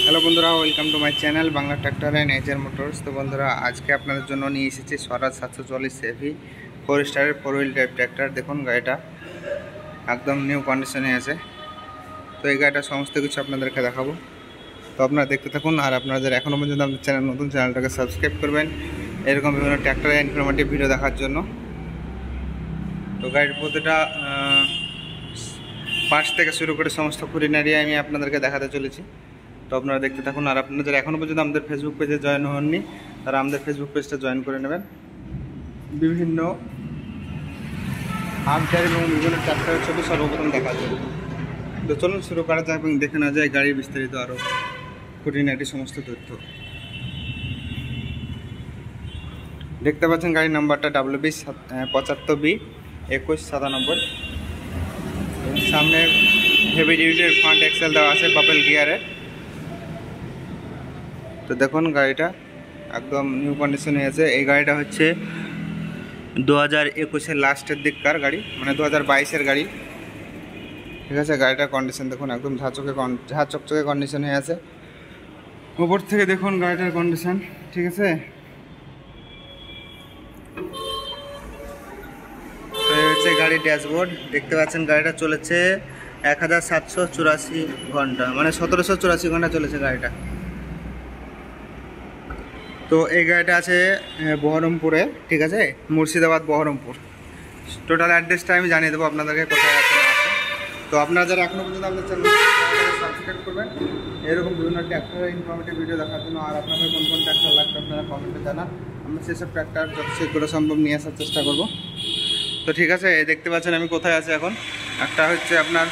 Hello বন্ধুরা, welcome to my channel Bangla tractor and nature motors. তো বন্ধুরা, আজকে আপনাদের জন্য নিয়ে এসেছি স্বরাজ 740 এভি 4 স্টারের 4 হুইল টাইপ ট্র্যাক্টর। দেখুন, গাড়িটা একদম নিউ কন্ডিশনে আছে। তো এই গাড়িটা সমস্ত কিছু আপনাদেরকে দেখাবো। তো আপনারা দেখতে থাকুন, আর আপনারা যারা এখনও পর্যন্ত আমাদের চ্যানেল নতুন, চ্যানেলটাকে সাবস্ক্রাইব করবেন এরকম বিভিন্ন ট্র্যাক্টরের ইনফরমেটিভ ভিডিও দেখার জন্য। তো গাড়ির প্রতিটা পার্টস থেকে শুরু করে সমস্ত খুঁটিনাটি আমি আপনাদেরকে দেখাতে চলেছি। তো আপনারা দেখতে থাকুন, আর আপনারা যারা এখনও পর্যন্ত আমাদের ফেসবুক পেজে জয়েন হননি তারা আমাদের ফেসবুক পেজটা জয়েন করে নেবেন। বিভিন্ন আপডেট এবং বিভিন্ন ট্র্যাক্টরের ছবি সর্বপ্রথম দেখা যাবে। তো চলুন শুরু করা যায় এবং দেখে না যায় গাড়ির বিস্তারিত আরও খুঁটিনাটি সমস্ত তথ্য। দেখতে পাচ্ছেন গাড়ির নাম্বারটা WB 75B 2197। সামনে হেভি ডিউটির ফ্রন্ট এক্সেল দেওয়া আছে বাপেল গিয়ারে। তো দেখুন, গাড়িটা একদম নিউ কন্ডিশনে আছে। এই গাড়িটা হচ্ছে 2021-এর লাস্টের দিককার গাড়ি, মানে 2022-এর গাড়ি। ঠিক আছে, গাড়িটার কন্ডিশন দেখুন, একদম ঝাঁ চকচকে কন্ডিশনে আছে। উপর থেকে দেখুন গাড়িটার কন্ডিশন। ঠিক আছে, তো এই হচ্ছে গাড়ির ড্যাশবোর্ড। দেখতে পাচ্ছেন গাড়িটা চলেছে 1784 ঘন্টা, মানে 1784 ঘন্টা চলেছে গাড়িটা। তো এই গাড়িটা আছে বহরমপুরে। ঠিক আছে, মুর্শিদাবাদ বহরমপুর। টোটাল অ্যাড্রেসটা আমি জানিয়ে দেবো আপনাদেরকে কোথায় আছে না আছে। তো আপনারা যারা এখনও পর্যন্ত আপনার চ্যানেলটাকে সাবস্ক্রাইব করবেন এরকম বিভিন্ন ট্র্যাক্টরের ইনফরমেটিভ ভিডিও দেখার জন্য। আর আপনাদের কোন কোন ট্র্যাক্টর লাগবে আপনারা কমেন্টে জানান, আমরা সেসব ট্র্যাক্টর যত শীঘ্র সম্ভব নিয়ে আসার চেষ্টা করব। তো ঠিক আছে, দেখতে পাচ্ছেন আমি কোথায় আছি এখন। একটা হচ্ছে আপনার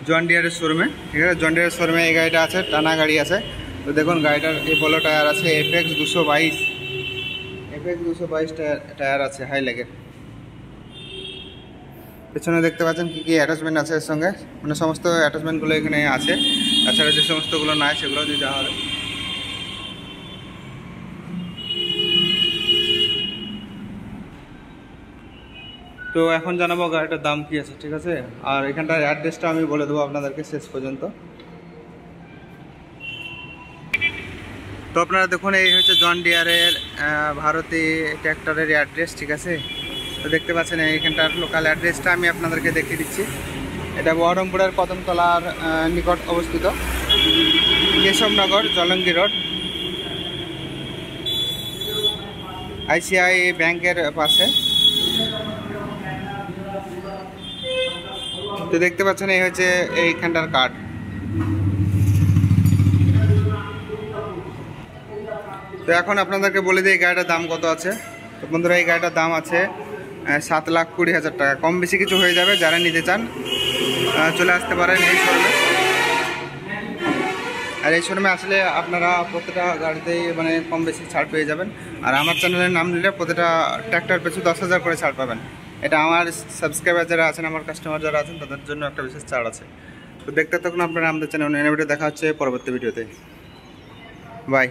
জন ডিয়ারের শোরুমে। ঠিক আছে, জন ডিয়ারের শোরুমে এই গাড়িটা আছে, টানা গাড়ি আছে। তো দেখুন, গাড়িটার এপোলো টায়ার আছে, FX 222 টায়ার আছে হাই লেগের। পেছনে দেখতে পাচ্ছেন কী কী অ্যাটাচমেন্ট আছে এর সঙ্গে, মানে সমস্ত অ্যাটাচমেন্টগুলো এখানে আছে। তাছাড়া যে সমস্তগুলো নাই সেগুলো দিয়ে দেওয়া হবে। তো এখন জানাবো গাড়িটার দাম কী আছে। ঠিক আছে, আর এখানটার অ্যাড্রেসটা আমি বলে দেবো আপনাদেরকে শেষ পর্যন্ত। তো আপনারা দেখুন, এই হচ্ছে জন ডিয়ারের ভারতী ট্র্যাক্টরের অ্যাড্রেস। ঠিক আছে, তো দেখতে পাচ্ছেন এইখানটার লোকাল অ্যাড্রেসটা আমি আপনাদেরকে দেখিয়ে দিচ্ছি। এটা বহরমপুরের কদমতলার নিকট অবস্থিত, কেশবনগর, জলঙ্গি রোড, ICI ব্যাংকের পাশে। তো দেখতে পাচ্ছেন এই হচ্ছে এইখানটার কার্ড। তো এখন আপনাদেরকে বলে দিই এই গাড়িটার দাম কত আছে। তো বন্ধুরা, এই গাড়িটার দাম আছে 7,20,000 টাকা। কম বেশি কিছু হয়ে যাবে, যারা নিতে চান চলে আসতে পারেন এই শোরুমে। আর এই শোরুমে আসলে আপনারা প্রতিটা গাড়িতেই মানে কম বেশি ছাড় পেয়ে যাবেন। আর আমার চ্যানেলের নাম নিলে প্রতিটা ট্র্যাক্টর পিছু 10,000 করে ছাড় পাবেন। এটা আমার সাবস্ক্রাইবার যারা আছেন, আমার কাস্টমার যারা আছেন তাদের জন্য একটা বিশেষ ছাড় আছে। তো দেখতে থাকুন আপনারা আমাদের চ্যানেল। দেখা হচ্ছে পরবর্তী ভিডিওতে। বাই।